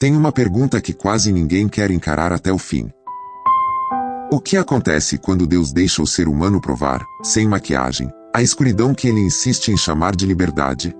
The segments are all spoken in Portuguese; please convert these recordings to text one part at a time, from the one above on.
Tem uma pergunta que quase ninguém quer encarar até o fim. O que acontece quando Deus deixa o ser humano provar, sem maquiagem, a escuridão que ele insiste em chamar de liberdade?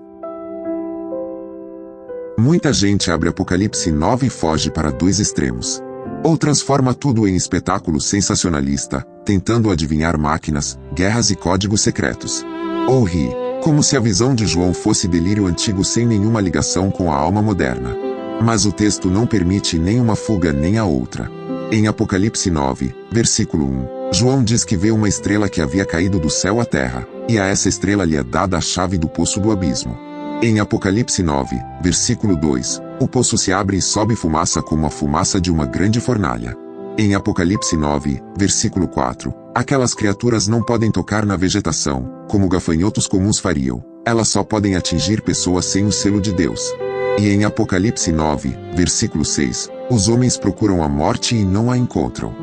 Muita gente abre Apocalipse 9 e foge para dois extremos. Ou transforma tudo em espetáculo sensacionalista, tentando adivinhar máquinas, guerras e códigos secretos. Ou ri, como se a visão de João fosse delírio antigo sem nenhuma ligação com a alma moderna. Mas o texto não permite nem uma fuga nem a outra. Em Apocalipse 9, versículo 1, João diz que vê uma estrela que havia caído do céu à terra, e a essa estrela lhe é dada a chave do poço do abismo. Em Apocalipse 9, versículo 2, o poço se abre e sobe fumaça como a fumaça de uma grande fornalha. Em Apocalipse 9, versículo 4, aquelas criaturas não podem tocar na vegetação, como gafanhotos comuns fariam, elas só podem atingir pessoas sem o selo de Deus. E em Apocalipse 9, versículo 6, os homens procuram a morte e não a encontram.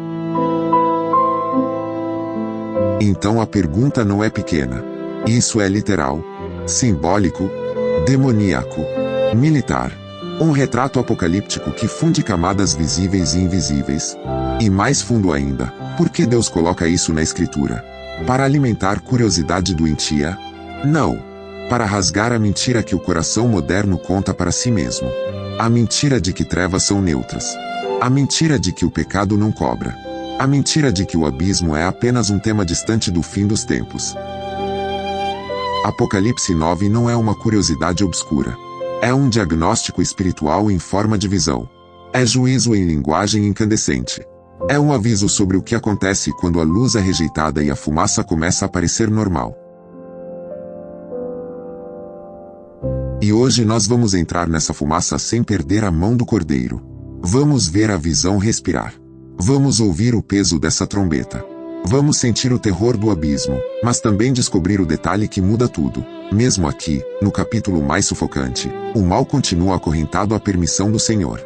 Então a pergunta não é pequena. Isso é literal, simbólico, demoníaco, militar. Um retrato apocalíptico que funde camadas visíveis e invisíveis. E mais fundo ainda, por que Deus coloca isso na Escritura? Para alimentar curiosidade doentia? Não. Para rasgar a mentira que o coração moderno conta para si mesmo. A mentira de que trevas são neutras. A mentira de que o pecado não cobra. A mentira de que o abismo é apenas um tema distante do fim dos tempos. Apocalipse 9 não é uma curiosidade obscura. É um diagnóstico espiritual em forma de visão. É juízo em linguagem incandescente. É um aviso sobre o que acontece quando a luz é rejeitada e a fumaça começa a parecer normal. E hoje nós vamos entrar nessa fumaça sem perder a mão do Cordeiro. Vamos ver a visão respirar. Vamos ouvir o peso dessa trombeta. Vamos sentir o terror do abismo, mas também descobrir o detalhe que muda tudo. Mesmo aqui, no capítulo mais sufocante, o mal continua acorrentado à permissão do Senhor.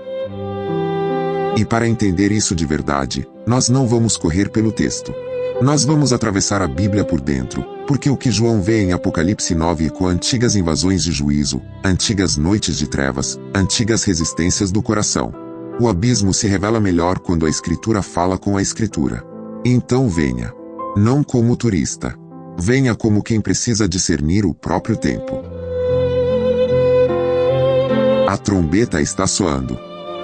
E para entender isso de verdade, nós não vamos correr pelo texto. Nós vamos atravessar a Bíblia por dentro, porque o que João vê em Apocalipse 9 ecoa antigas invasões de juízo, antigas noites de trevas, antigas resistências do coração. O abismo se revela melhor quando a Escritura fala com a Escritura. Então venha. Não como turista. Venha como quem precisa discernir o próprio tempo. A trombeta está soando.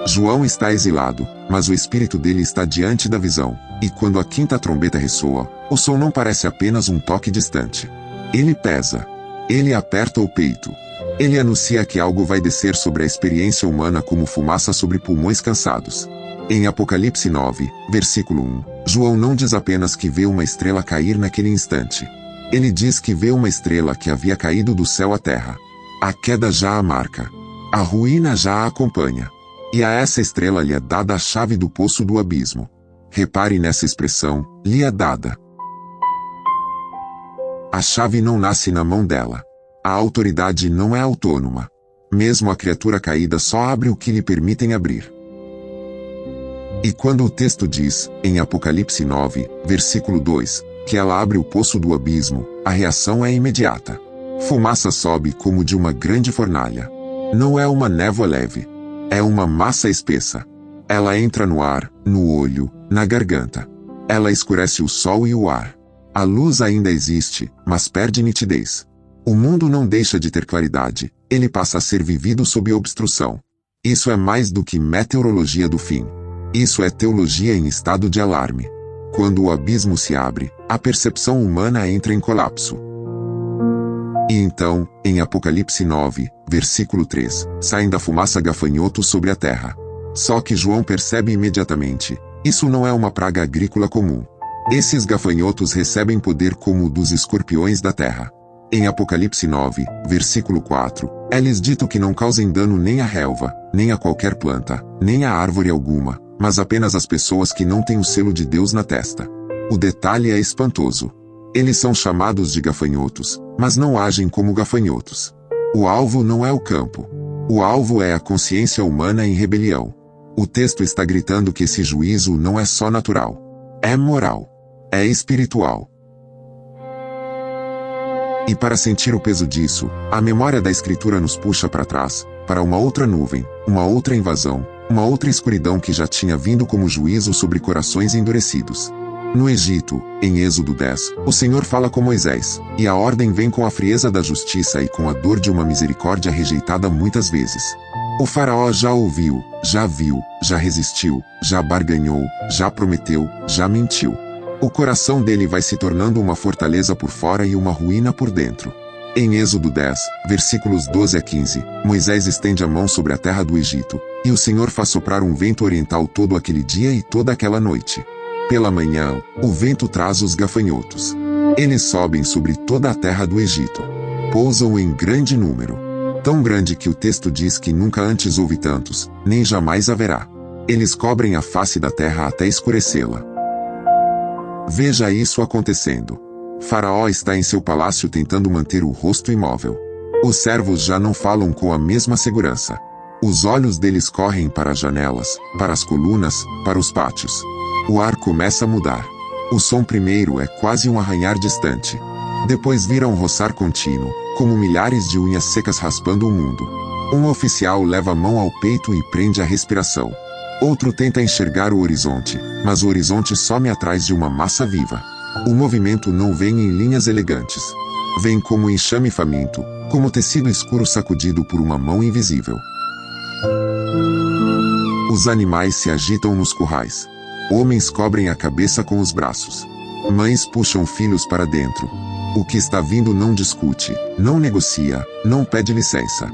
João está exilado, mas o espírito dele está diante da visão, e quando a quinta trombeta ressoa, o som não parece apenas um toque distante. Ele pesa. Ele aperta o peito. Ele anuncia que algo vai descer sobre a experiência humana como fumaça sobre pulmões cansados. Em Apocalipse 9, versículo 1, João não diz apenas que vê uma estrela cair naquele instante. Ele diz que vê uma estrela que havia caído do céu à terra. A queda já a marca. A ruína já a acompanha. E a essa estrela lhe é dada a chave do poço do abismo. Repare nessa expressão, lhe é dada. A chave não nasce na mão dela. A autoridade não é autônoma. Mesmo a criatura caída só abre o que lhe permitem abrir. E quando o texto diz, em Apocalipse 9, versículo 2, que ela abre o poço do abismo, a reação é imediata. Fumaça sobe como de uma grande fornalha. Não é uma névoa leve. É uma massa espessa. Ela entra no ar, no olho, na garganta. Ela escurece o sol e o ar. A luz ainda existe, mas perde nitidez. O mundo não deixa de ter claridade, ele passa a ser vivido sob obstrução. Isso é mais do que meteorologia do fim. Isso é teologia em estado de alarme. Quando o abismo se abre, a percepção humana entra em colapso. E então, em Apocalipse 9, versículo 3, saem da fumaça gafanhotos sobre a terra. Só que João percebe imediatamente, isso não é uma praga agrícola comum. Esses gafanhotos recebem poder como o dos escorpiões da terra. Em Apocalipse 9, versículo 4, é-lhes dito que não causem dano nem à relva, nem a qualquer planta, nem a árvore alguma, mas apenas as pessoas que não têm o selo de Deus na testa. O detalhe é espantoso. Eles são chamados de gafanhotos, mas não agem como gafanhotos. O alvo não é o campo. O alvo é a consciência humana em rebelião. O texto está gritando que esse juízo não é só natural. É moral. É espiritual. E para sentir o peso disso, a memória da Escritura nos puxa para trás, para uma outra nuvem, uma outra invasão, Uma outra escuridão que já tinha vindo como juízo sobre corações endurecidos. No Egito, em Êxodo 10, o Senhor fala com Moisés, e a ordem vem com a frieza da justiça e com a dor de uma misericórdia rejeitada muitas vezes. O faraó já ouviu, já viu, já resistiu, já barganhou, já prometeu, já mentiu. O coração dele vai se tornando uma fortaleza por fora e uma ruína por dentro. Em Êxodo 10, versículos 12 a 15, Moisés estende a mão sobre a terra do Egito, e o Senhor faz soprar um vento oriental todo aquele dia e toda aquela noite. Pela manhã, o vento traz os gafanhotos. Eles sobem sobre toda a terra do Egito. Pousam em grande número. Tão grande que o texto diz que nunca antes houve tantos, nem jamais haverá. Eles cobrem a face da terra até escurecê-la. Veja isso acontecendo. Faraó está em seu palácio tentando manter o rosto imóvel. Os servos já não falam com a mesma segurança. Os olhos deles correm para as janelas, para as colunas, para os pátios. O ar começa a mudar. O som primeiro é quase um arranhar distante. Depois vira um roçar contínuo, como milhares de unhas secas raspando o mundo. Um oficial leva a mão ao peito e prende a respiração. Outro tenta enxergar o horizonte, mas o horizonte some atrás de uma massa viva. O movimento não vem em linhas elegantes. Vem como enxame faminto, como tecido escuro sacudido por uma mão invisível. Os animais se agitam nos currais. Homens cobrem a cabeça com os braços. Mães puxam filhos para dentro. O que está vindo não discute, não negocia, não pede licença.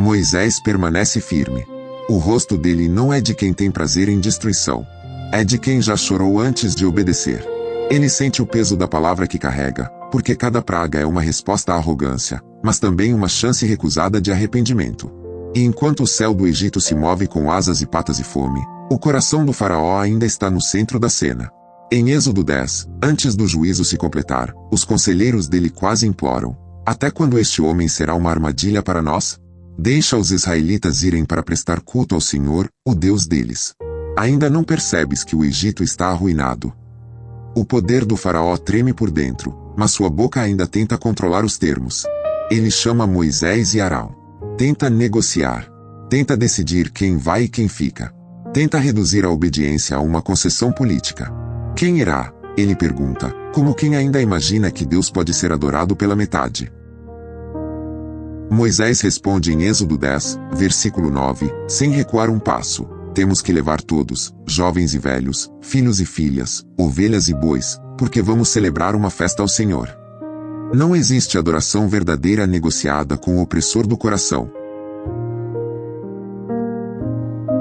Moisés permanece firme. O rosto dele não é de quem tem prazer em destruição. É de quem já chorou antes de obedecer. Ele sente o peso da palavra que carrega, porque cada praga é uma resposta à arrogância, mas também uma chance recusada de arrependimento. E enquanto o céu do Egito se move com asas e patas e fome, o coração do faraó ainda está no centro da cena. Em Êxodo 10, antes do juízo se completar, os conselheiros dele quase imploram: até quando este homem será uma armadilha para nós? Deixa os israelitas irem para prestar culto ao Senhor, o Deus deles. Ainda não percebes que o Egito está arruinado? O poder do faraó treme por dentro, mas sua boca ainda tenta controlar os termos. Ele chama Moisés e Arão. Tenta negociar. Tenta decidir quem vai e quem fica. Tenta reduzir a obediência a uma concessão política. Quem irá? Ele pergunta, como quem ainda imagina que Deus pode ser adorado pela metade. Moisés responde em Êxodo 10, versículo 9, sem recuar um passo: temos que levar todos, jovens e velhos, filhos e filhas, ovelhas e bois, porque vamos celebrar uma festa ao Senhor. Não existe adoração verdadeira negociada com o opressor do coração.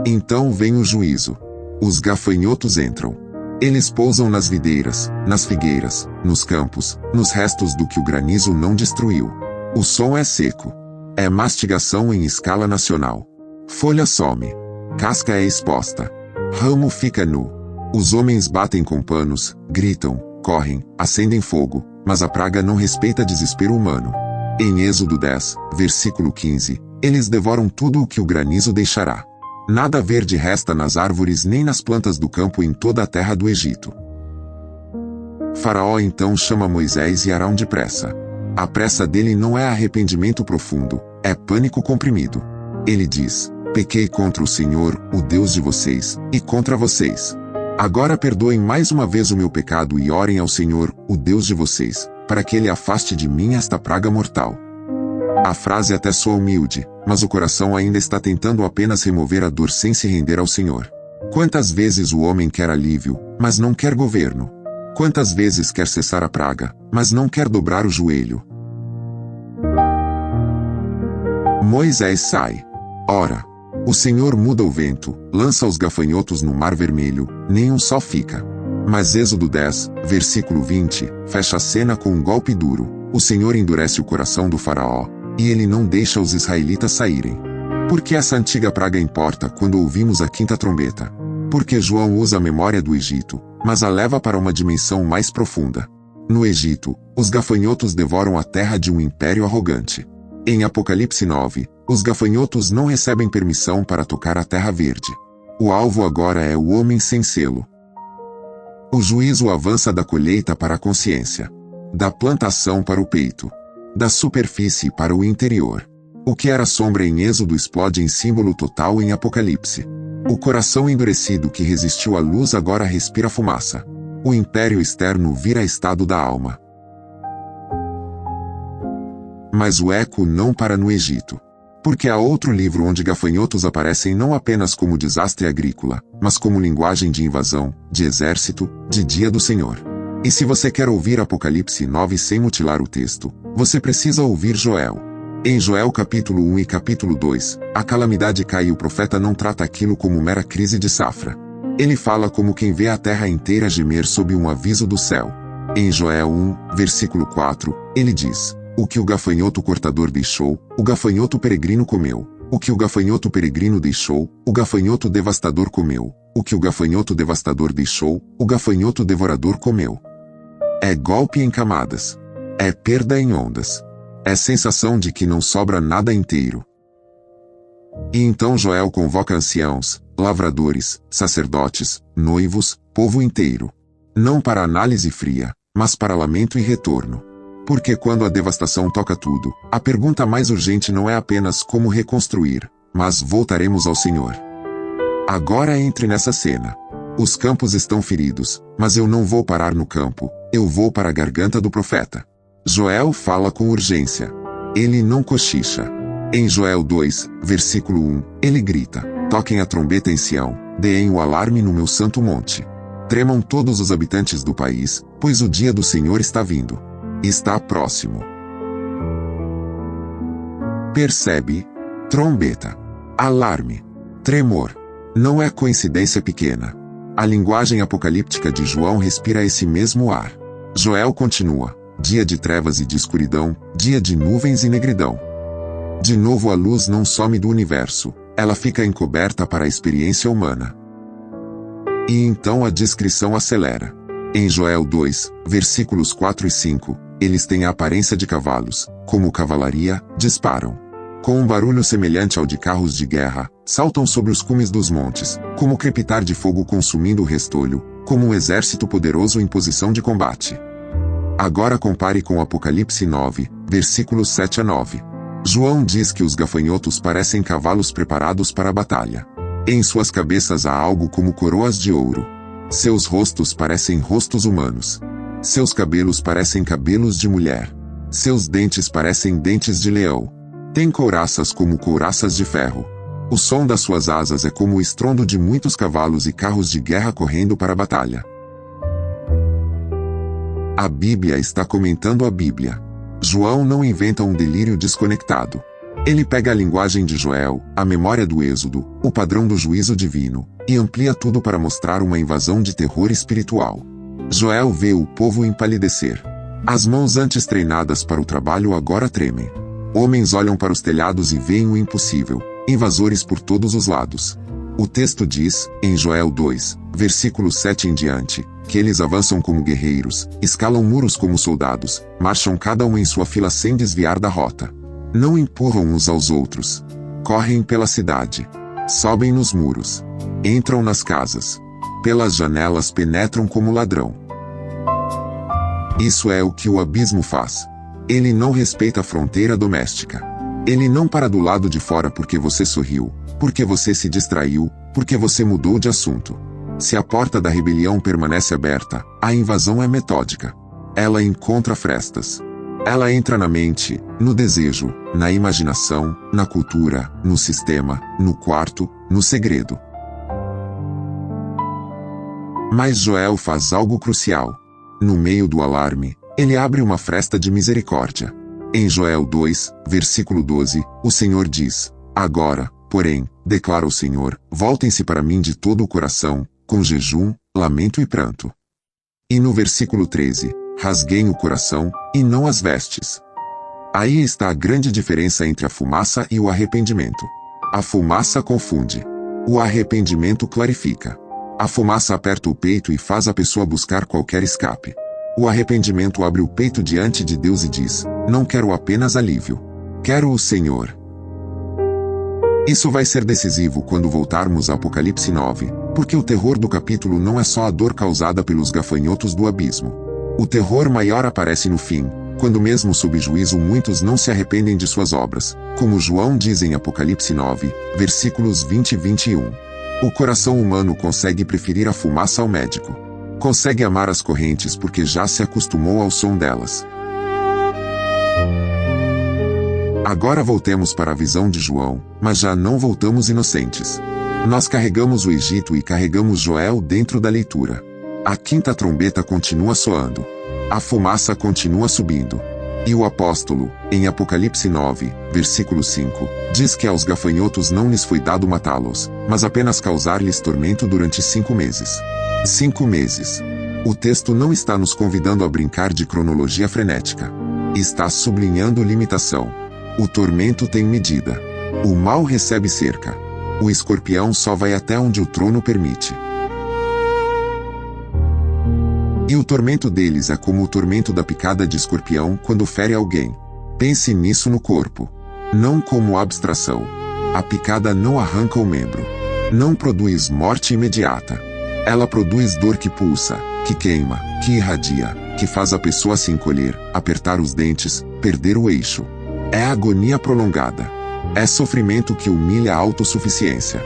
Então vem o juízo. Os gafanhotos entram. Eles pousam nas videiras, nas figueiras, nos campos, nos restos do que o granizo não destruiu. O som é seco. É mastigação em escala nacional. Folha some. Casca é exposta. Ramo fica nu. Os homens batem com panos, gritam, correm, acendem fogo, mas a praga não respeita desespero humano. Em Êxodo 10, versículo 15, eles devoram tudo o que o granizo deixará. Nada verde resta nas árvores nem nas plantas do campo em toda a terra do Egito. Faraó então chama Moisés e Arão depressa. A pressa dele não é arrependimento profundo, é pânico comprimido. Ele diz: pequei contra o Senhor, o Deus de vocês, e contra vocês. Agora perdoem mais uma vez o meu pecado e orem ao Senhor, o Deus de vocês, para que ele afaste de mim esta praga mortal. A frase até soa humilde, mas o coração ainda está tentando apenas remover a dor sem se render ao Senhor. Quantas vezes o homem quer alívio, mas não quer governo? Quantas vezes quer cessar a praga, mas não quer dobrar o joelho? Moisés sai. Ora, o Senhor muda o vento, lança os gafanhotos no Mar Vermelho, nenhum só fica. Mas Êxodo 10, versículo 20, fecha a cena com um golpe duro. O Senhor endurece o coração do faraó, e ele não deixa os israelitas saírem. Porque essa antiga praga importa quando ouvimos a quinta trombeta? Porque João usa a memória do Egito, mas a leva para uma dimensão mais profunda. No Egito, os gafanhotos devoram a terra de um império arrogante. Em Apocalipse 9, os gafanhotos não recebem permissão para tocar a terra verde. O alvo agora é o homem sem selo. O juízo avança da colheita para a consciência, da plantação para o peito, da superfície para o interior. O que era sombra em Êxodo explode em símbolo total em Apocalipse. O coração endurecido que resistiu à luz agora respira fumaça. O império externo vira estado da alma. Mas o eco não para no Egito. Porque há outro livro onde gafanhotos aparecem não apenas como desastre agrícola, mas como linguagem de invasão, de exército, de dia do Senhor. E se você quer ouvir Apocalipse 9 sem mutilar o texto, você precisa ouvir Joel. Em Joel capítulo 1 e capítulo 2, a calamidade cai e o profeta não trata aquilo como mera crise de safra. Ele fala como quem vê a terra inteira gemer sob um aviso do céu. Em Joel 1, versículo 4, ele diz: o que o gafanhoto cortador deixou, o gafanhoto peregrino comeu. O que o gafanhoto peregrino deixou, o gafanhoto devastador comeu. O que o gafanhoto devastador deixou, o gafanhoto devorador comeu. É golpe em camadas. É perda em ondas. É sensação de que não sobra nada inteiro. E então Joel convoca anciãos, lavradores, sacerdotes, noivos, povo inteiro. Não para análise fria, mas para lamento e retorno. Porque quando a devastação toca tudo, a pergunta mais urgente não é apenas como reconstruir, mas voltaremos ao Senhor. Agora entre nessa cena. Os campos estão feridos, mas eu não vou parar no campo, eu vou para a garganta do profeta. Joel fala com urgência. Ele não cochicha. Em Joel 2, versículo 1, ele grita: toquem a trombeta em Sião, deem o alarme no meu santo monte. Tremam todos os habitantes do país, pois o dia do Senhor está vindo. Está próximo. Percebe? Trombeta. Alarme. Tremor. Não é coincidência pequena. A linguagem apocalíptica de João respira esse mesmo ar. Joel continua: dia de trevas e de escuridão, dia de nuvens e negridão. De novo a luz não some do universo, ela fica encoberta para a experiência humana. E então a descrição acelera. Em Joel 2, versículos 4 e 5, eles têm a aparência de cavalos, como cavalaria, disparam. Com um barulho semelhante ao de carros de guerra, saltam sobre os cumes dos montes, como crepitar de fogo consumindo o restolho, como um exército poderoso em posição de combate. Agora compare com Apocalipse 9, versículos 7 a 9. João diz que os gafanhotos parecem cavalos preparados para a batalha. Em suas cabeças há algo como coroas de ouro. Seus rostos parecem rostos humanos. Seus cabelos parecem cabelos de mulher. Seus dentes parecem dentes de leão. Tem couraças como couraças de ferro. O som das suas asas é como o estrondo de muitos cavalos e carros de guerra correndo para a batalha. A Bíblia está comentando a Bíblia. João não inventa um delírio desconectado. Ele pega a linguagem de Joel, a memória do Êxodo, o padrão do juízo divino, e amplia tudo para mostrar uma invasão de terror espiritual. Joel vê o povo empalidecer. As mãos antes treinadas para o trabalho agora tremem. Homens olham para os telhados e veem o impossível, invasores por todos os lados. O texto diz, em Joel 2, versículo 7 em diante, que eles avançam como guerreiros, escalam muros como soldados, marcham cada um em sua fila sem desviar da rota. Não empurram uns aos outros. Correm pela cidade. Sobem nos muros. Entram nas casas. Pelas janelas penetram como ladrão. Isso é o que o abismo faz. Ele não respeita a fronteira doméstica. Ele não para do lado de fora porque você sorriu, porque você se distraiu, porque você mudou de assunto. Se a porta da rebelião permanece aberta, a invasão é metódica. Ela encontra frestas. Ela entra na mente, no desejo, na imaginação, na cultura, no sistema, no quarto, no segredo. Mas Joel faz algo crucial. No meio do alarme, ele abre uma fresta de misericórdia. Em Joel 2, versículo 12, o Senhor diz: agora, porém, declara o Senhor, voltem-se para mim de todo o coração, com jejum, lamento e pranto. E no versículo 13, rasguem o coração, e não as vestes. Aí está a grande diferença entre a fumaça e o arrependimento. A fumaça confunde. O arrependimento clarifica. A fumaça aperta o peito e faz a pessoa buscar qualquer escape. O arrependimento abre o peito diante de Deus e diz: não quero apenas alívio. Quero o Senhor. Isso vai ser decisivo quando voltarmos a Apocalipse 9, porque o terror do capítulo não é só a dor causada pelos gafanhotos do abismo. O terror maior aparece no fim, quando mesmo sob juízo muitos não se arrependem de suas obras, como João diz em Apocalipse 9, versículos 20 e 21. O coração humano consegue preferir a fumaça ao médico. Consegue amar as correntes porque já se acostumou ao som delas. Agora voltemos para a visão de João, mas já não voltamos inocentes. Nós carregamos o Egito e carregamos Joel dentro da leitura. A quinta trombeta continua soando. A fumaça continua subindo. E o apóstolo, em Apocalipse 9, versículo 5, diz que aos gafanhotos não lhes foi dado matá-los, mas apenas causar-lhes tormento durante 5 meses. 5 meses. O texto não está nos convidando a brincar de cronologia frenética. Está sublinhando limitação. O tormento tem medida. O mal recebe cerca. O escorpião só vai até onde o trono permite. E o tormento deles é como o tormento da picada de escorpião quando fere alguém. Pense nisso no corpo. Não como abstração. A picada não arranca o membro. Não produz morte imediata. Ela produz dor que pulsa, que queima, que irradia, que faz a pessoa se encolher, apertar os dentes, perder o eixo. É agonia prolongada. É sofrimento que humilha a autossuficiência.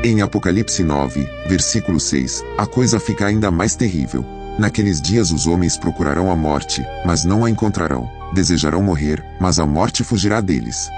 Em Apocalipse 9, versículo 6, a coisa fica ainda mais terrível. Naqueles dias os homens procurarão a morte, mas não a encontrarão. Desejarão morrer, mas a morte fugirá deles.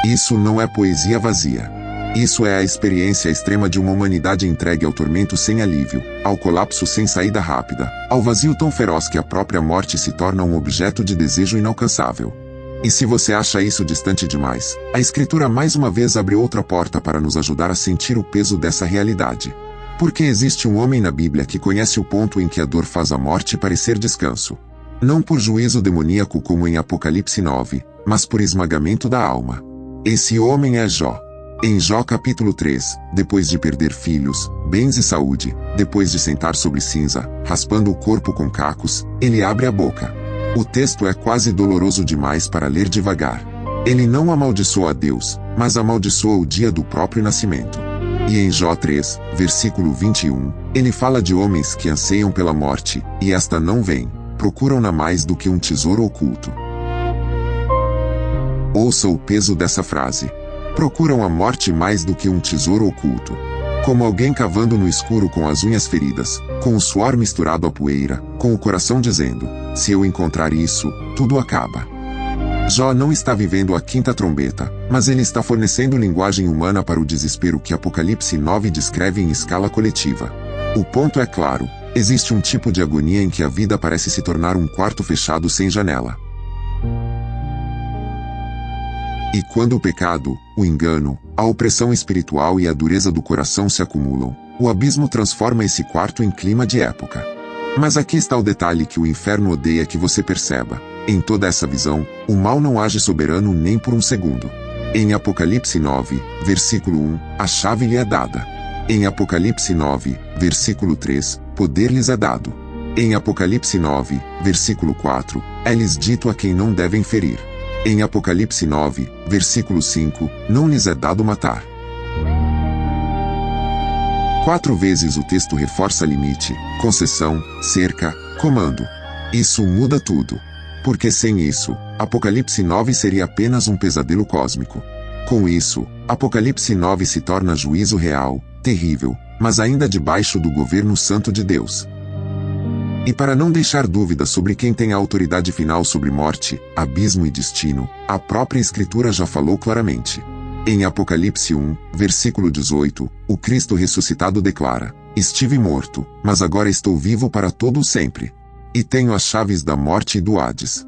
Isso não é poesia vazia. Isso é a experiência extrema de uma humanidade entregue ao tormento sem alívio, ao colapso sem saída rápida, ao vazio tão feroz que a própria morte se torna um objeto de desejo inalcançável. E se você acha isso distante demais, a Escritura mais uma vez abre outra porta para nos ajudar a sentir o peso dessa realidade. Porque existe um homem na Bíblia que conhece o ponto em que a dor faz a morte parecer descanso. Não por juízo demoníaco como em Apocalipse 9, mas por esmagamento da alma. Esse homem é Jó. Em Jó capítulo 3, depois de perder filhos, bens e saúde, depois de sentar sobre cinza, raspando o corpo com cacos, ele abre a boca. O texto é quase doloroso demais para ler devagar. Ele não amaldiçoa a Deus, mas amaldiçoa o dia do próprio nascimento. E em Jó 3, versículo 21, ele fala de homens que anseiam pela morte, e esta não vem, procuram-na mais do que um tesouro oculto. Ouça o peso dessa frase. Procuram a morte mais do que um tesouro oculto. Como alguém cavando no escuro com as unhas feridas, com o suor misturado à poeira, com o coração dizendo, se eu encontrar isso, tudo acaba. Jó não está vivendo a quinta trombeta, mas ele está fornecendo linguagem humana para o desespero que Apocalipse 9 descreve em escala coletiva. O ponto é claro, existe um tipo de agonia em que a vida parece se tornar um quarto fechado sem janela. E quando o pecado, o engano, a opressão espiritual e a dureza do coração se acumulam, o abismo transforma esse quarto em clima de época. Mas aqui está o detalhe que o inferno odeia que você perceba. Em toda essa visão, o mal não age soberano nem por um segundo. Em Apocalipse 9, versículo 1, a chave lhe é dada. Em Apocalipse 9, versículo 3, poder lhes é dado. Em Apocalipse 9, versículo 4, é-lhes dito a quem não devem ferir. Em Apocalipse 9, versículo 5, não lhes é dado matar. 4 vezes o texto reforça limite, concessão, cerca, comando. Isso muda tudo. Porque sem isso, Apocalipse 9 seria apenas um pesadelo cósmico. Com isso, Apocalipse 9 se torna juízo real, terrível, mas ainda debaixo do governo santo de Deus. E para não deixar dúvida sobre quem tem a autoridade final sobre morte, abismo e destino, a própria Escritura já falou claramente. Em Apocalipse 1, versículo 18, o Cristo ressuscitado declara, estive morto, mas agora estou vivo para todo o sempre. E tenho as chaves da morte e do Hades.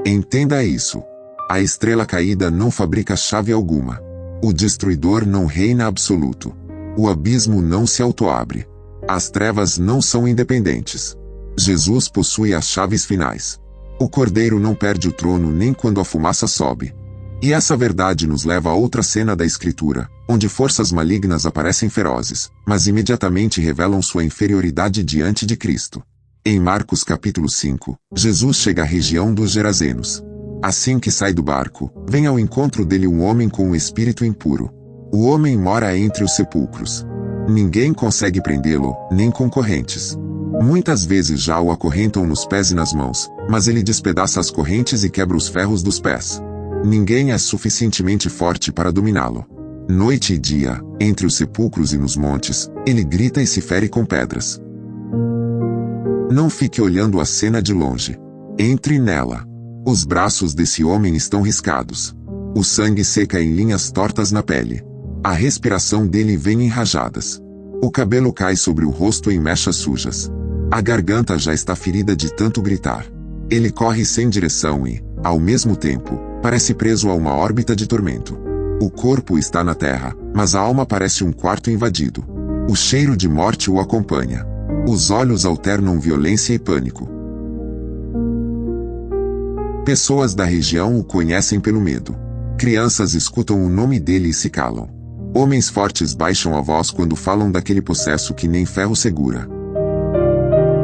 Entenda isso. A estrela caída não fabrica chave alguma. O destruidor não reina absoluto. O abismo não se autoabre. As trevas não são independentes. Jesus possui as chaves finais. O Cordeiro não perde o trono nem quando a fumaça sobe. E essa verdade nos leva a outra cena da Escritura, onde forças malignas aparecem ferozes, mas imediatamente revelam sua inferioridade diante de Cristo. Em Marcos capítulo 5, Jesus chega à região dos Gerazenos. Assim que sai do barco, vem ao encontro dele um homem com um espírito impuro. O homem mora entre os sepulcros. Ninguém consegue prendê-lo, nem com correntes. Muitas vezes já o acorrentam nos pés e nas mãos, mas ele despedaça as correntes e quebra os ferros dos pés. Ninguém é suficientemente forte para dominá-lo. Noite e dia, entre os sepulcros e nos montes, ele grita e se fere com pedras. Não fique olhando a cena de longe. Entre nela. Os braços desse homem estão riscados. O sangue seca em linhas tortas na pele. A respiração dele vem em rajadas. O cabelo cai sobre o rosto em mechas sujas. A garganta já está ferida de tanto gritar. Ele corre sem direção e, ao mesmo tempo, parece preso a uma órbita de tormento. O corpo está na terra, mas a alma parece um quarto invadido. O cheiro de morte o acompanha. Os olhos alternam violência e pânico. Pessoas da região o conhecem pelo medo. Crianças escutam o nome dele e se calam. Homens fortes baixam a voz quando falam daquele possesso que nem ferro segura.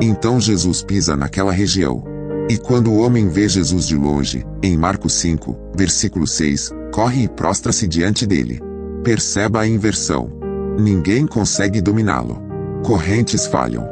Então Jesus pisa naquela região. E quando o homem vê Jesus de longe, em Marcos 5, versículo 6, corre e prostra-se diante dele. Perceba a inversão. Ninguém consegue dominá-lo. Correntes falham.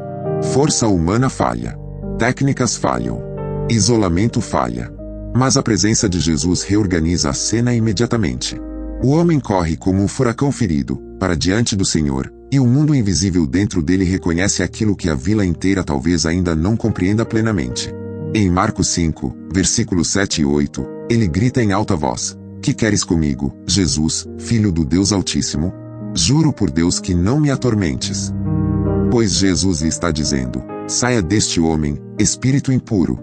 Força humana falha. Técnicas falham. Isolamento falha. Mas a presença de Jesus reorganiza a cena imediatamente. O homem corre como um furacão ferido, para diante do Senhor, e o mundo invisível dentro dele reconhece aquilo que a vila inteira talvez ainda não compreenda plenamente. Em Marcos 5, versículos 7 e 8, ele grita em alta voz: "Que queres comigo, Jesus, Filho do Deus Altíssimo? Juro por Deus que não me atormentes." Pois Jesus lhe está dizendo: "Saia deste homem, espírito impuro."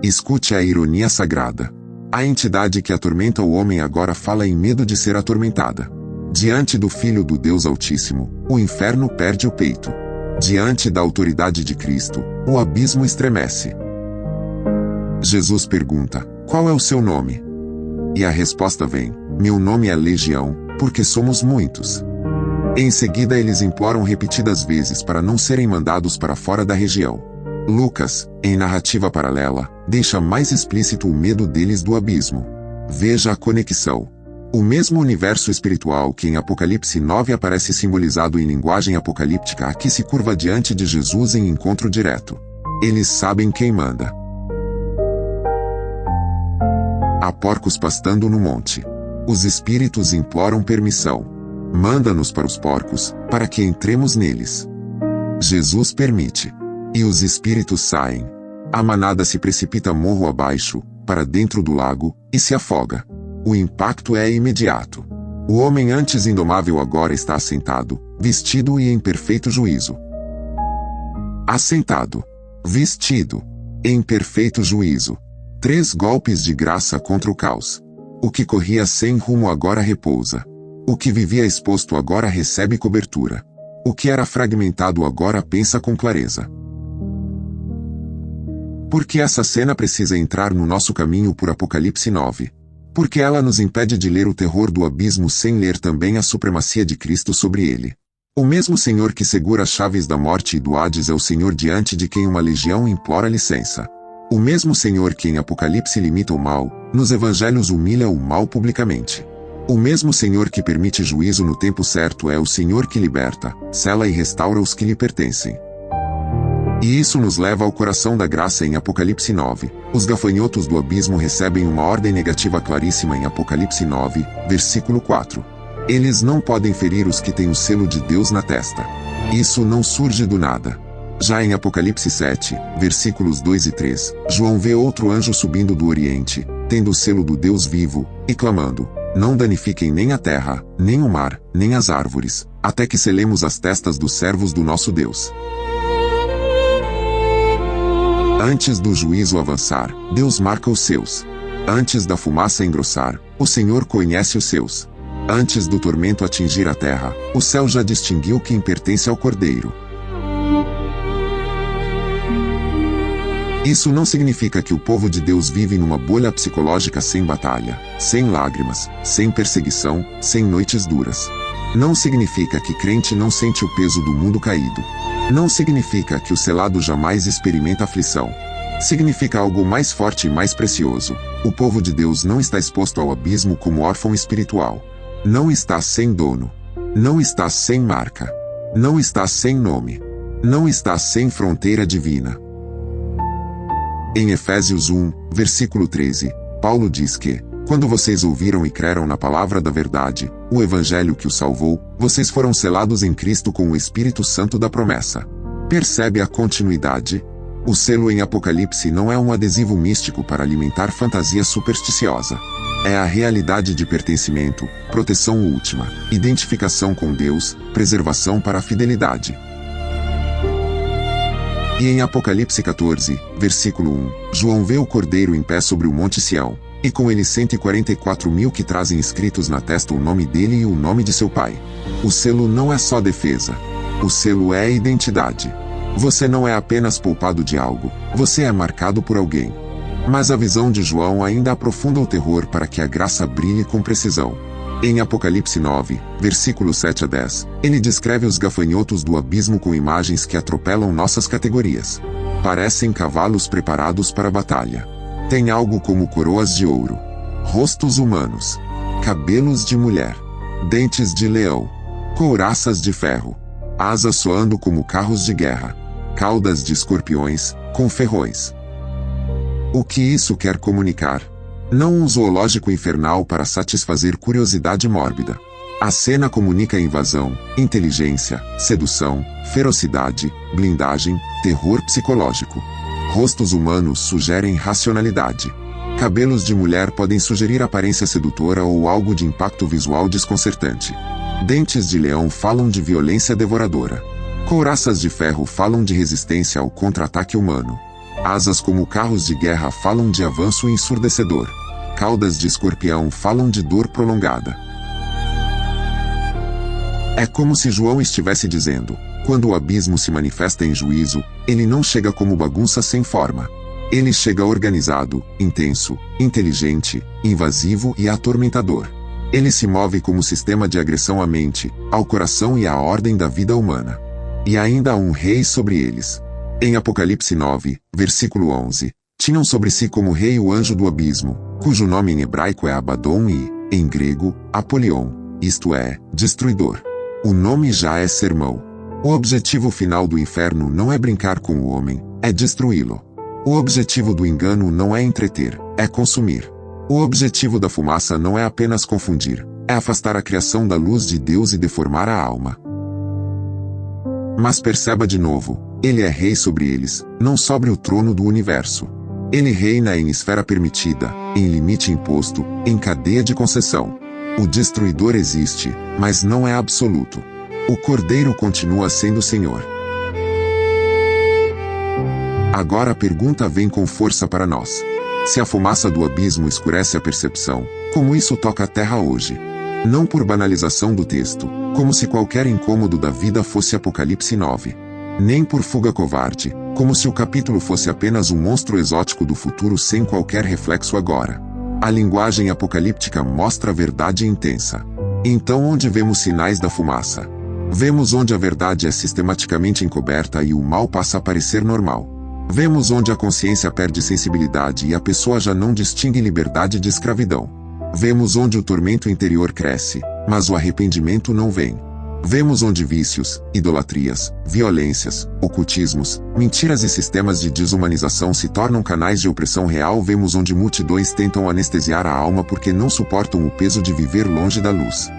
Escute a ironia sagrada. A entidade que atormenta o homem agora fala em medo de ser atormentada. Diante do Filho do Deus Altíssimo, o inferno perde o peito. Diante da autoridade de Cristo, o abismo estremece. Jesus pergunta: "Qual é o seu nome?" E a resposta vem: "Meu nome é Legião, porque somos muitos." Em seguida eles imploram repetidas vezes para não serem mandados para fora da região. Lucas, em narrativa paralela, deixa mais explícito o medo deles do abismo. Veja a conexão. O mesmo universo espiritual que em Apocalipse 9 aparece simbolizado em linguagem apocalíptica aqui se curva diante de Jesus em encontro direto. Eles sabem quem manda. Há porcos pastando no monte. Os espíritos imploram permissão. Manda-nos para os porcos, para que entremos neles. Jesus permite. E os espíritos saem. A manada se precipita morro abaixo, para dentro do lago, e se afoga. O impacto é imediato. O homem antes indomável agora está assentado, vestido e em perfeito juízo. Assentado. Vestido. Em perfeito juízo. 3 golpes de graça contra o caos. O que corria sem rumo agora repousa. O que vivia exposto agora recebe cobertura. O que era fragmentado agora pensa com clareza. Por que essa cena precisa entrar no nosso caminho por Apocalipse 9? Porque ela nos impede de ler o terror do abismo sem ler também a supremacia de Cristo sobre ele. O mesmo Senhor que segura as chaves da morte e do Hades é o Senhor diante de quem uma legião implora licença. O mesmo Senhor que em Apocalipse limita o mal, nos evangelhos humilha o mal publicamente. O mesmo Senhor que permite juízo no tempo certo é o Senhor que liberta, sela e restaura os que lhe pertencem. E isso nos leva ao coração da graça em Apocalipse 9. Os gafanhotos do abismo recebem uma ordem negativa claríssima em Apocalipse 9, versículo 4. Eles não podem ferir os que têm o selo de Deus na testa. Isso não surge do nada. Já em Apocalipse 7, versículos 2 e 3, João vê outro anjo subindo do Oriente, tendo o selo do Deus vivo, e clamando: "Não danifiquem nem a terra, nem o mar, nem as árvores, até que selemos as testas dos servos do nosso Deus." Antes do juízo avançar, Deus marca os seus. Antes da fumaça engrossar, o Senhor conhece os seus. Antes do tormento atingir a terra, o céu já distinguiu quem pertence ao Cordeiro. Isso não significa que o povo de Deus vive numa bolha psicológica sem batalha, sem lágrimas, sem perseguição, sem noites duras. Não significa que crente não sente o peso do mundo caído. Não significa que o selado jamais experimenta aflição. Significa algo mais forte e mais precioso. O povo de Deus não está exposto ao abismo como órfão espiritual. Não está sem dono. Não está sem marca. Não está sem nome. Não está sem fronteira divina. Em Efésios 1, versículo 13, Paulo diz que, quando vocês ouviram e creram na palavra da verdade, o evangelho que os salvou, vocês foram selados em Cristo com o Espírito Santo da promessa. Percebe a continuidade? O selo em Apocalipse não é um adesivo místico para alimentar fantasia supersticiosa. É a realidade de pertencimento, proteção última, identificação com Deus, preservação para a fidelidade. E em Apocalipse 14, versículo 1, João vê o Cordeiro em pé sobre o Monte Sião, e com ele 144.000 que trazem escritos na testa o nome dele e o nome de seu pai. O selo não é só defesa. O selo é identidade. Você não é apenas poupado de algo, você é marcado por alguém. Mas a visão de João ainda aprofunda o terror para que a graça brilhe com precisão. Em Apocalipse 9, versículos 7 a 10, ele descreve os gafanhotos do abismo com imagens que atropelam nossas categorias. Parecem cavalos preparados para a batalha. Tem algo como coroas de ouro, rostos humanos, cabelos de mulher, dentes de leão, couraças de ferro, asas soando como carros de guerra, caudas de escorpiões, com ferrões. O que isso quer comunicar? Não um zoológico infernal para satisfazer curiosidade mórbida. A cena comunica invasão, inteligência, sedução, ferocidade, blindagem, terror psicológico. Rostos humanos sugerem racionalidade. Cabelos de mulher podem sugerir aparência sedutora ou algo de impacto visual desconcertante. Dentes de leão falam de violência devoradora. Couraças de ferro falam de resistência ao contra-ataque humano. Asas como carros de guerra falam de avanço ensurdecedor. Caudas de escorpião falam de dor prolongada. É como se João estivesse dizendo: quando o abismo se manifesta em juízo, ele não chega como bagunça sem forma. Ele chega organizado, intenso, inteligente, invasivo e atormentador. Ele se move como sistema de agressão à mente, ao coração e à ordem da vida humana. E ainda há um rei sobre eles. Em Apocalipse 9, versículo 11, tinham sobre si como rei o anjo do abismo, cujo nome em hebraico é Abaddon e, em grego, Apolion, isto é, destruidor. O nome já é sermão. O objetivo final do inferno não é brincar com o homem, é destruí-lo. O objetivo do engano não é entreter, é consumir. O objetivo da fumaça não é apenas confundir, é afastar a criação da luz de Deus e deformar a alma. Mas perceba de novo, ele é rei sobre eles, não sobre o trono do universo. Ele reina em esfera permitida, em limite imposto, em cadeia de concessão. O destruidor existe, mas não é absoluto. O Cordeiro continua sendo Senhor. Agora a pergunta vem com força para nós. Se a fumaça do abismo escurece a percepção, como isso toca a terra hoje? Não por banalização do texto, como se qualquer incômodo da vida fosse Apocalipse 9. Nem por fuga covarde, como se o capítulo fosse apenas um monstro exótico do futuro sem qualquer reflexo agora. A linguagem apocalíptica mostra a verdade intensa. Então onde vemos sinais da fumaça? Vemos onde a verdade é sistematicamente encoberta e o mal passa a parecer normal. Vemos onde a consciência perde sensibilidade e a pessoa já não distingue liberdade de escravidão. Vemos onde o tormento interior cresce, mas o arrependimento não vem. Vemos onde vícios, idolatrias, violências, ocultismos, mentiras e sistemas de desumanização se tornam canais de opressão real. Vemos onde multidões tentam anestesiar a alma porque não suportam o peso de viver longe da luz.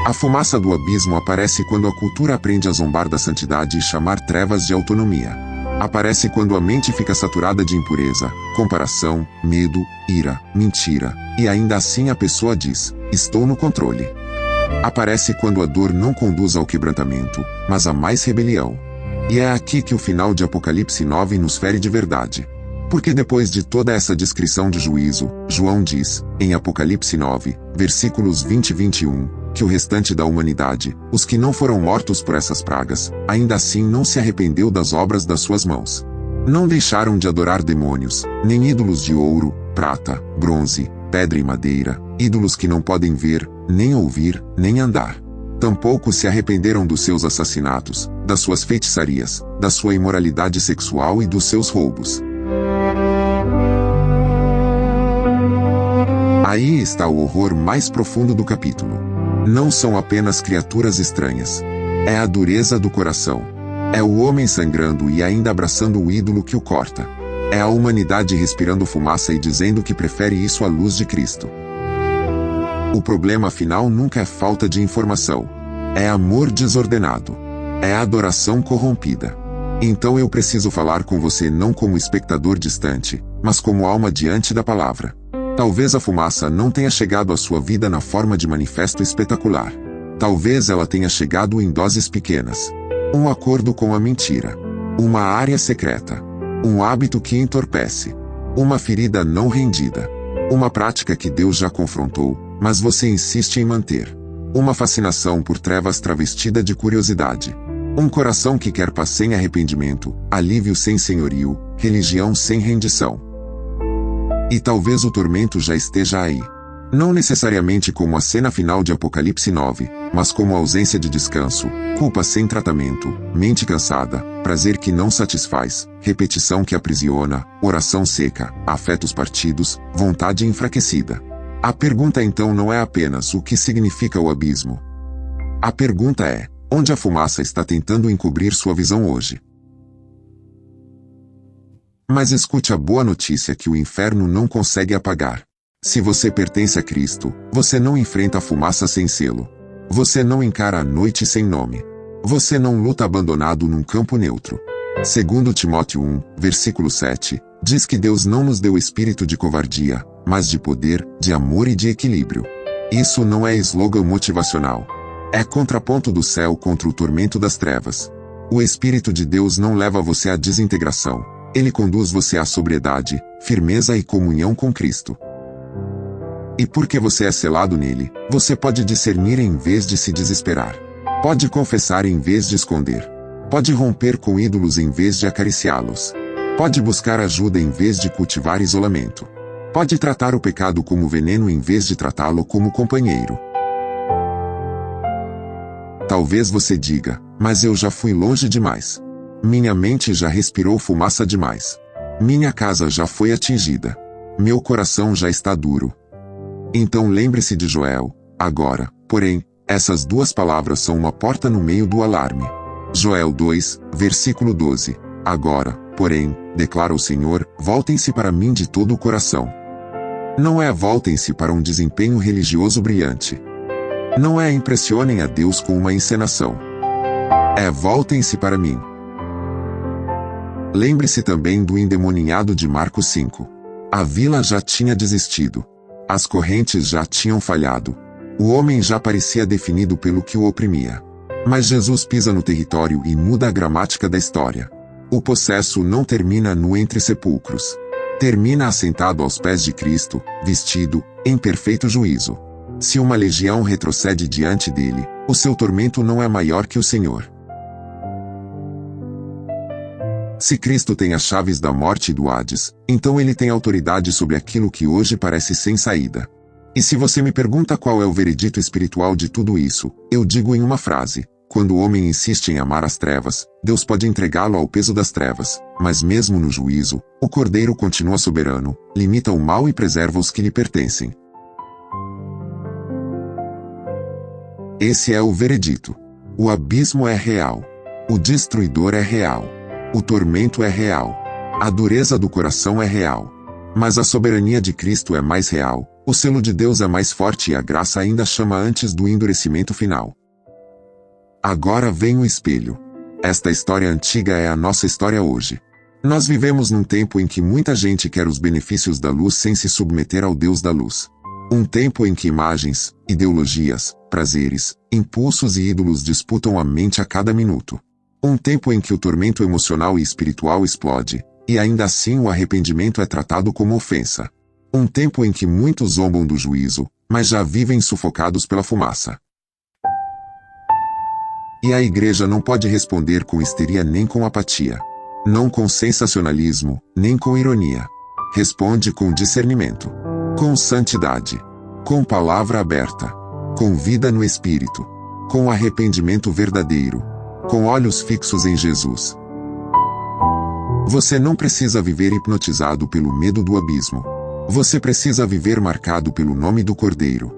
A fumaça do abismo aparece quando a cultura aprende a zombar da santidade e chamar trevas de autonomia. Aparece quando a mente fica saturada de impureza, comparação, medo, ira, mentira, e ainda assim a pessoa diz: estou no controle. Aparece quando a dor não conduz ao quebrantamento, mas a mais rebelião. E é aqui que o final de Apocalipse 9 nos fere de verdade. Porque depois de toda essa descrição de juízo, João diz, em Apocalipse 9, versículos 20 e 21, que o restante da humanidade, os que não foram mortos por essas pragas, ainda assim não se arrependeu das obras das suas mãos. Não deixaram de adorar demônios, nem ídolos de ouro, prata, bronze, pedra e madeira, ídolos que não podem ver, nem ouvir, nem andar. Tampouco se arrependeram dos seus assassinatos, das suas feitiçarias, da sua imoralidade sexual e dos seus roubos. Aí está o horror mais profundo do capítulo. Não são apenas criaturas estranhas. É a dureza do coração. É o homem sangrando e ainda abraçando o ídolo que o corta. É a humanidade respirando fumaça e dizendo que prefere isso à luz de Cristo. O problema afinal nunca é falta de informação. É amor desordenado. É adoração corrompida. Então eu preciso falar com você não como espectador distante, mas como alma diante da palavra. Talvez a fumaça não tenha chegado à sua vida na forma de manifesto espetacular. Talvez ela tenha chegado em doses pequenas. Um acordo com a mentira. Uma área secreta. Um hábito que entorpece. Uma ferida não rendida. Uma prática que Deus já confrontou, mas você insiste em manter. Uma fascinação por trevas travestida de curiosidade. Um coração que quer paz sem arrependimento, alívio sem senhorio, religião sem rendição. E talvez o tormento já esteja aí. Não necessariamente como a cena final de Apocalipse 9, mas como a ausência de descanso, culpa sem tratamento, mente cansada, prazer que não satisfaz, repetição que aprisiona, oração seca, afetos partidos, vontade enfraquecida. A pergunta então não é apenas o que significa o abismo. A pergunta é, onde a fumaça está tentando encobrir sua visão hoje? Mas escute a boa notícia que o inferno não consegue apagar. Se você pertence a Cristo, você não enfrenta a fumaça sem selo. Você não encara a noite sem nome. Você não luta abandonado num campo neutro. Segundo Timóteo 1, versículo 7, diz que Deus não nos deu espírito de covardia, mas de poder, de amor e de equilíbrio. Isso não é slogan motivacional. É contraponto do céu contra o tormento das trevas. O Espírito de Deus não leva você à desintegração. Ele conduz você à sobriedade, firmeza e comunhão com Cristo. E porque você é selado nele, você pode discernir em vez de se desesperar. Pode confessar em vez de esconder. Pode romper com ídolos em vez de acariciá-los. Pode buscar ajuda em vez de cultivar isolamento. Pode tratar o pecado como veneno em vez de tratá-lo como companheiro. Talvez você diga, mas eu já fui longe demais. Minha mente já respirou fumaça demais. Minha casa já foi atingida. Meu coração já está duro. Então lembre-se de Joel, agora, porém, essas duas palavras são uma porta no meio do alarme. Joel 2, versículo 12. Agora, porém, declara o Senhor, voltem-se para mim de todo o coração. Não é voltem-se para um desempenho religioso brilhante. Não é impressionem a Deus com uma encenação. É voltem-se para mim. Lembre-se também do endemoninhado de Marcos 5. A vila já tinha desistido. As correntes já tinham falhado. O homem já parecia definido pelo que o oprimia. Mas Jesus pisa no território e muda a gramática da história. O possesso não termina no entre sepulcros. Termina assentado aos pés de Cristo, vestido, em perfeito juízo. Se uma legião retrocede diante dele, o seu tormento não é maior que o Senhor. Se Cristo tem as chaves da morte e do Hades, então ele tem autoridade sobre aquilo que hoje parece sem saída. E se você me pergunta qual é o veredito espiritual de tudo isso, eu digo em uma frase: quando o homem insiste em amar as trevas, Deus pode entregá-lo ao peso das trevas, mas mesmo no juízo, o Cordeiro continua soberano, limita o mal e preserva os que lhe pertencem. Esse é o veredito. O abismo é real. O destruidor é real. O tormento é real. A dureza do coração é real. Mas a soberania de Cristo é mais real, o selo de Deus é mais forte e a graça ainda chama antes do endurecimento final. Agora vem o espelho. Esta história antiga é a nossa história hoje. Nós vivemos num tempo em que muita gente quer os benefícios da luz sem se submeter ao Deus da luz. Um tempo em que imagens, ideologias, prazeres, impulsos e ídolos disputam a mente a cada minuto. Um tempo em que o tormento emocional e espiritual explode, e ainda assim o arrependimento é tratado como ofensa. Um tempo em que muitos zombam do juízo, mas já vivem sufocados pela fumaça. E a igreja não pode responder com histeria nem com apatia. Não com sensacionalismo, nem com ironia. Responde com discernimento. Com santidade. Com palavra aberta. Com vida no Espírito. Com arrependimento verdadeiro. Com olhos fixos em Jesus. Você não precisa viver hipnotizado pelo medo do abismo. Você precisa viver marcado pelo nome do Cordeiro.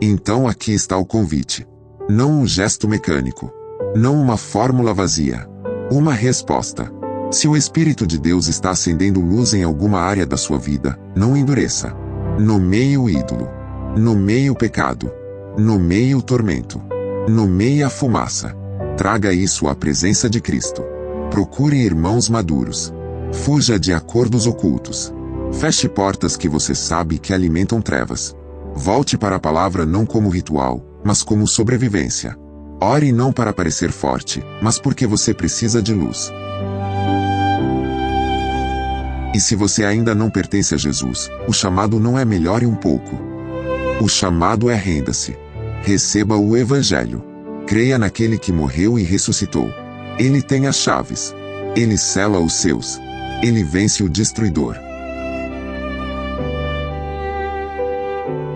Então aqui está o convite. Não um gesto mecânico. Não uma fórmula vazia. Uma resposta. Se o Espírito de Deus está acendendo luz em alguma área da sua vida, não endureça. Nomeie o ídolo. Nomeie o pecado. Nomeie o tormento. Nomeie a fumaça. Traga isso à presença de Cristo. Procure irmãos maduros. Fuja de acordos ocultos. Feche portas que você sabe que alimentam trevas. Volte para a palavra não como ritual, mas como sobrevivência. Ore não para parecer forte, mas porque você precisa de luz. E se você ainda não pertence a Jesus, o chamado não é melhore um pouco. O chamado é renda-se. Receba o Evangelho. Creia naquele que morreu e ressuscitou. Ele tem as chaves. Ele sela os seus. Ele vence o destruidor.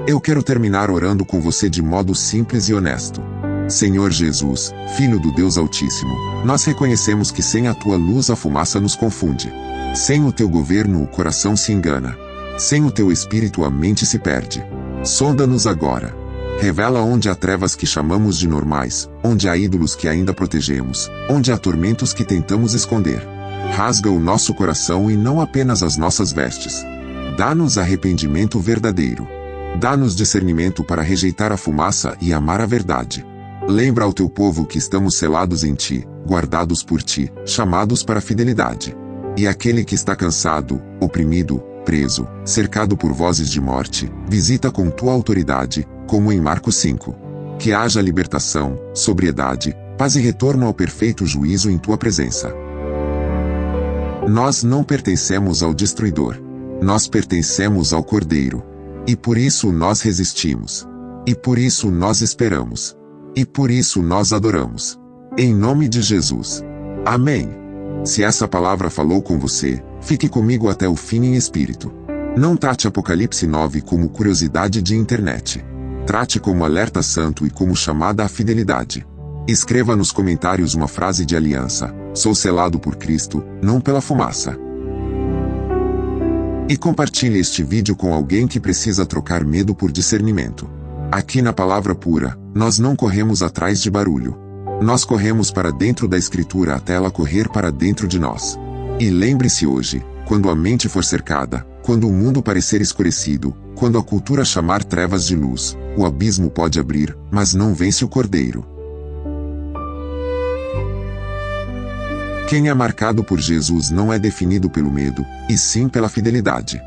Eu quero terminar orando com você de modo simples e honesto. Senhor Jesus, Filho do Deus Altíssimo, nós reconhecemos que sem a tua luz a fumaça nos confunde. Sem o teu governo o coração se engana. Sem o teu espírito a mente se perde. Sonda-nos agora. Revela onde há trevas que chamamos de normais, onde há ídolos que ainda protegemos, onde há tormentos que tentamos esconder. Rasga o nosso coração e não apenas as nossas vestes. Dá-nos arrependimento verdadeiro. Dá-nos discernimento para rejeitar a fumaça e amar a verdade. Lembra ao teu povo que estamos selados em ti, guardados por ti, chamados para a fidelidade. E aquele que está cansado, oprimido, preso, cercado por vozes de morte, visita com tua autoridade, como em Marcos 5. Que haja libertação, sobriedade, paz e retorno ao perfeito juízo em tua presença. Nós não pertencemos ao destruidor. Nós pertencemos ao Cordeiro. E por isso nós resistimos. E por isso nós esperamos. E por isso nós adoramos. Em nome de Jesus. Amém. Se essa palavra falou com você, fique comigo até o fim em espírito. Não trate Apocalipse 9 como curiosidade de internet. Trate como alerta santo e como chamada à fidelidade. Escreva nos comentários uma frase de aliança: sou selado por Cristo, não pela fumaça. E compartilhe este vídeo com alguém que precisa trocar medo por discernimento. Aqui na Palavra Pura, nós não corremos atrás de barulho. Nós corremos para dentro da Escritura até ela correr para dentro de nós. E lembre-se hoje, quando a mente for cercada, quando o mundo parecer escurecido, quando a cultura chamar trevas de luz, o abismo pode abrir, mas não vence o Cordeiro. Quem é marcado por Jesus não é definido pelo medo, e sim pela fidelidade.